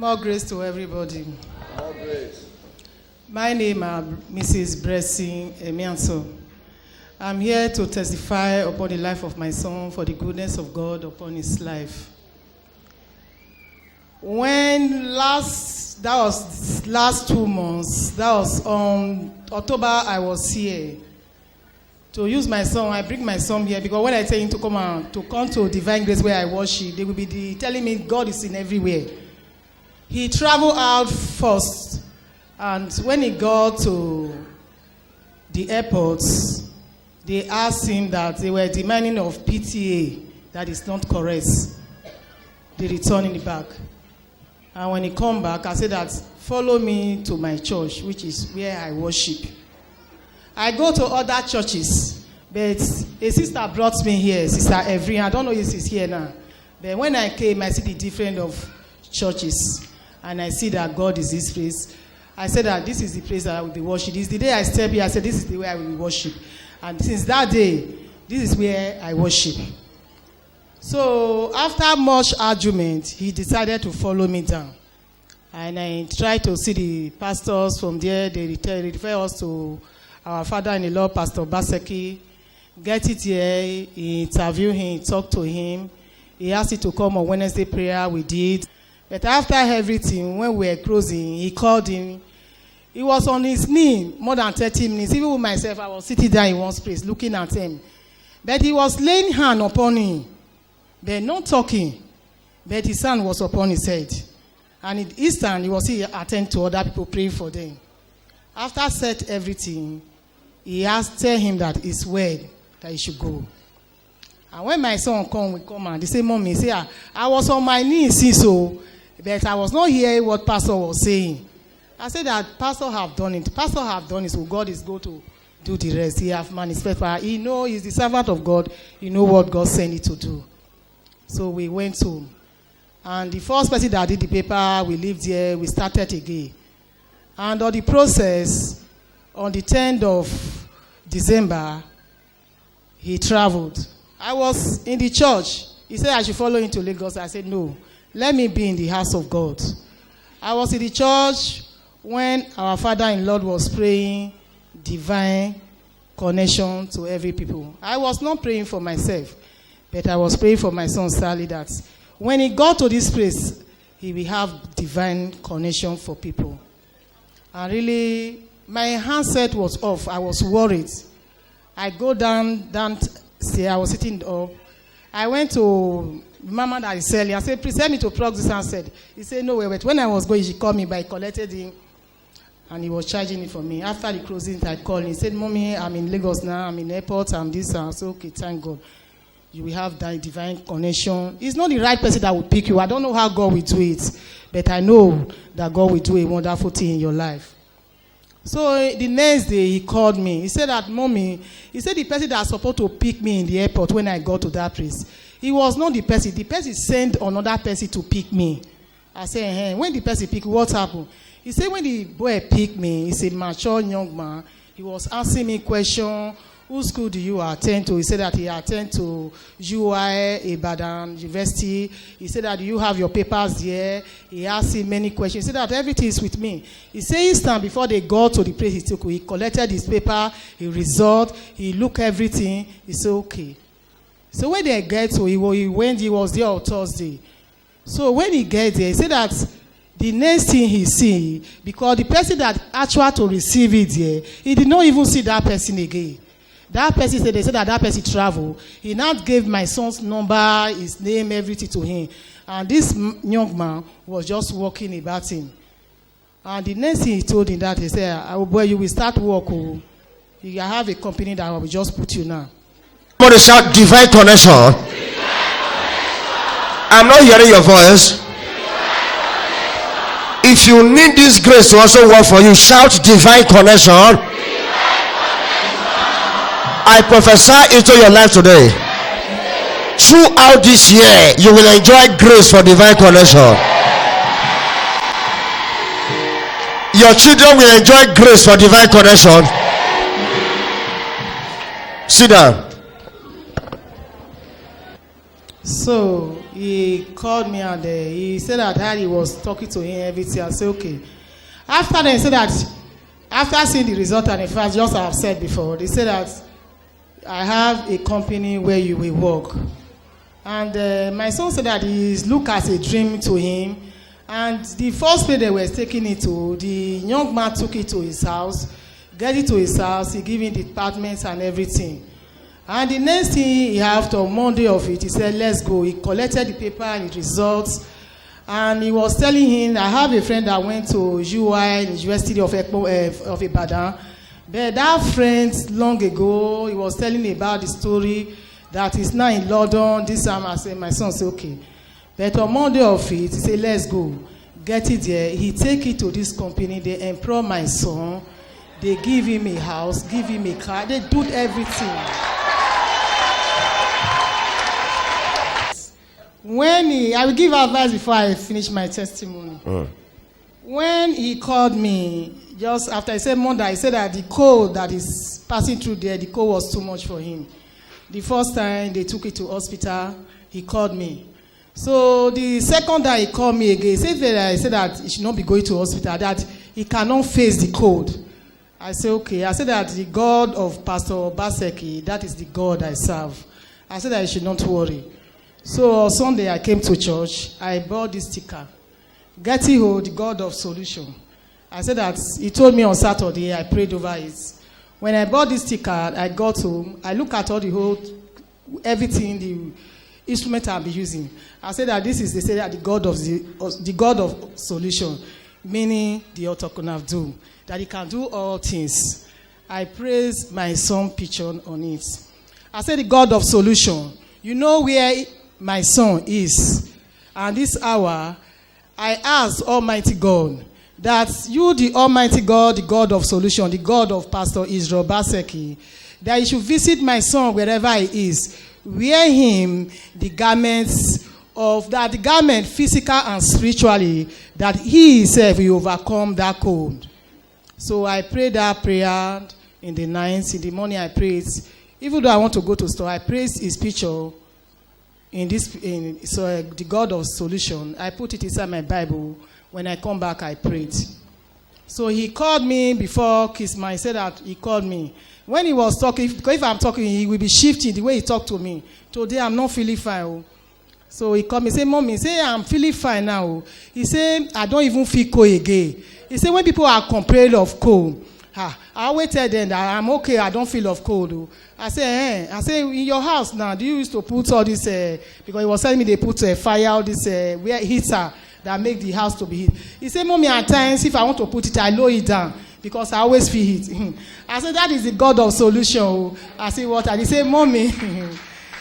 More grace to everybody. More grace. My name is Mrs. Blessing Emianso. I'm here to testify upon the life of my son for the goodness of God upon his life. That was last 2 months, that was on October, I was here to use my son. I bring my son here because when I tell him to come to Divine Grace where I worship, they will be telling me God is in everywhere. He traveled out first, and when he got to the airport, they asked him that they were demanding of PTA that is not correct. They returned it back. And when he come back, I said that, follow me to my church, which is where I worship. I go to other churches, but a sister brought me here, Sister Evelyn. I don't know if she's here now. But when I came, I see the difference of churches. And I see that God is this place. I said that this is the place that I will be worship. This is the day I step here, I said this is the way I will worship. And since that day, this is where I worship. So after much argument, he decided to follow me down. And I tried to see the pastors from there. They refer us to our father-in-law, Pastor Baseki. Get it here, he interviewed him, talked to him. He asked him to come on Wednesday prayer, we did. But after everything, when we were closing, he called him. He was on his knee more than 30 minutes. Even with myself, I was sitting there in one place looking at him. But he was laying hand upon him. But not talking. But his hand was upon his head. And in his hand, he was here attend to other people, praying for them. After said everything, he asked, tell him that it's well that he should go. And when my son we come and they say, Mommy, say, I was on my knees, see so, but I was not hearing what Pastor was saying. I said that Pastor have done it. Pastor have done it, so God is going to do the rest. He have manifested power. He know he's the servant of God. He know what God sent him to do. So we went home. And the first person that did the paper, we lived here, we started again. And on the process, on the 10th of December, he traveled. I was in the church. He said I should follow him to Lagos. I said, no, let me be in the house of God. I was in the church when our father-in-law was praying divine connection to every people. I was not praying for myself. But I was praying for my son, Sally, that when he got to this place, he will have divine connection for people. And really, my handset was off. I was worried. I go down, see, I was sitting up. I went to Mama that is selling. I said, please help me to plug this handset. He said, no, wait. When I was going, she called me, but I collected him. And he was charging it for me. After the closing, I called him. He said, Mommy, I'm in Lagos now. I'm in airport. I'm this. I said, okay, thank God. You will have that divine connection. It's not the right person that will pick you. I don't know how God will do it, but I know that God will do a wonderful thing in your life. So the next day, he called me. He said that, Mommy, he said the person that was supposed to pick me in the airport when I got to that place, he was not the person. The person sent another person to pick me. I said, hey, when the person picked, what happened? He said when the boy picked me, he's a mature young man. He was asking me questions. Whose school do you attend to? He said that he attend to UI Ibadan University. He said that, do you have your papers there? He asked him many questions. He said that everything is with me. He said instant before they got to the place he took, he collected his paper, he result, he looked everything. He said, okay. So when they get to, he was there on Thursday. So when he get there, he said that the next thing he see, because the person that actually to receive it there, he did not even see that person again. That person said, they said that person traveled. He now gave my son's number, his name, everything to him. And this young man was just walking about him. And the next thing he told him that, he said, oh boy, you will start work. Oh. You have a company that will just put you now. Somebody shout divine connection. Divine connection. I'm not hearing your voice. If you need this grace to also work for you, shout divine connection. I prophesy into your life today. Throughout this year, you will enjoy grace for divine connection. Your children will enjoy grace for divine connection. Sit down. So he called me and he said that he was talking to him everything. I said okay. After they said that, after seeing the result and the fact, just as I've said before, they said that I have a company where you will work. And my son said that he looked as a dream to him. And the first place they were taking it to, the young man took it to his house, get it to his house, he gave him the apartments and everything. And the next thing he after Monday of it, he said, let's go. He collected the paper and the results. And he was telling him, I have a friend that went to UI, University of Ibadan. But that friend, long ago, he was telling me about the story that he's now in London. This time I said, my son said, okay. But on Monday of it, he said, let's go. Get it there. He take it to this company. They employ my son. They give him a house, give him a car. They do everything. I will give advice before I finish my testimony. When he called me, just after I said Monday, he said that the cold that is passing through there, the cold was too much for him. The first time they took it to hospital, he called me. So the second time he called me again, he said that he should not be going to hospital, that he cannot face the cold. I said, okay. I said that the God of Pastor Obaseki, that is the God I serve. I said that he should not worry. So on Sunday I came to church. I bought this sticker. Getty Ho, the God of solution. I said that he told me on Saturday, I prayed over it. When I bought this sticker, I got home. I look at all everything, the instrument I'll be using. I said that they say that the God of solution, meaning the autoconave do, that he can do all things. I praise my son picture on it. I said the God of solution. You know where my son is. And this hour, I ask Almighty God that you, the Almighty God, the God of solution, the God of Pastor Israel Baseki, that you should visit my son wherever he is. Wear him the garments of that, the garment physical and spiritually, that he himself will overcome that cold. So I prayed that prayer in the night. In the morning I prayed. Even though I want to go to store, I praised his picture the God of solution. I put it inside my Bible. When I come back, I prayed. So he called me before Christmas. He said that he called me. When he was talking, because if I'm talking, he will be shifting the way he talked to me. Today, I'm not feeling fine. So he called me, say, Mommy, say, I'm feeling fine now. He said, I don't even feel cold again. He said, when people are complaining of cold, I always tell them that I'm okay, I don't feel of cold. I say, in your house now, do you used to put all this, because he was telling me they put a fire, all this heater that make the house to be heat. He said, Mommy, at times, if I want to put it, I lower it down, because I always feel heat. I said, that is the God of solution. I said, what? And he said, Mommy,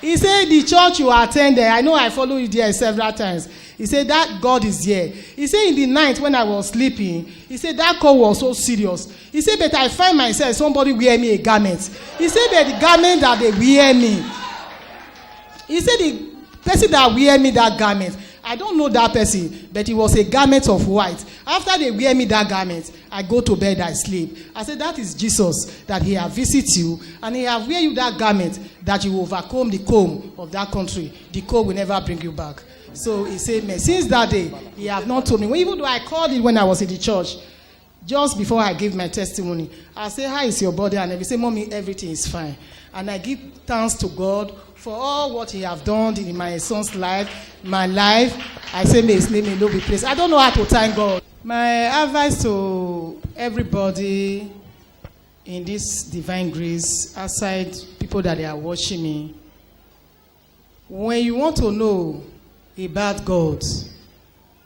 he said, the church you attended, I know I follow you there several times. He said, that God is here. He said, in the night when I was sleeping, he said, that call was so serious. He said, but I find myself, somebody wear me a garment. He said, but the garment that they wear me. He said, the person that wear me that garment, I don't know that person, but it was a garment of white. After they wear me that garment, I go to bed, I sleep. I said, that is Jesus, that he have visited you, and he have wear you that garment, that you overcome the cold of that country. The cold will never bring you back. So he said, since that day, he have not told me. Even though I called it when I was in the church, just before I gave my testimony, I say, how is your body? And he say, Mommy, everything is fine. And I give thanks to God for all what he have done in my son's life, my life. I say, may his name alone be praised. I don't know how to thank God. My advice to everybody in this divine grace, aside people that they are watching me, when you want to know about God,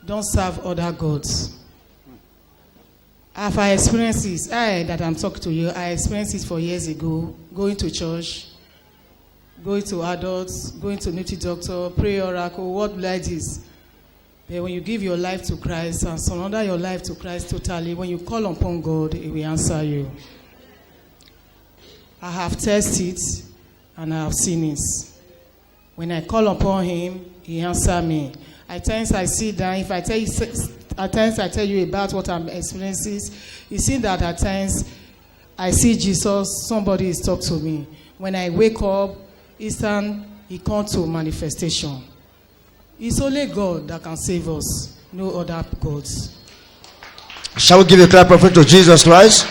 don't serve other gods. I've experienced this. That I'm talking to you, I experienced it for years ago, going to church, going to adults, going to native doctor, pray oracle, what like this. But when you give your life to Christ and surrender your life to Christ totally, when you call upon God, he will answer you. I have tested and I have seen it. When I call upon him, he answers me. At times I sit down, if I tell you, at times I tell you about what I'm experiencing, you see that at times I see Jesus, somebody is talking to me. When I wake up, instant, he comes to manifestation. It's only God that can save us, no other gods. Shall we give a clap of praise to Jesus Christ?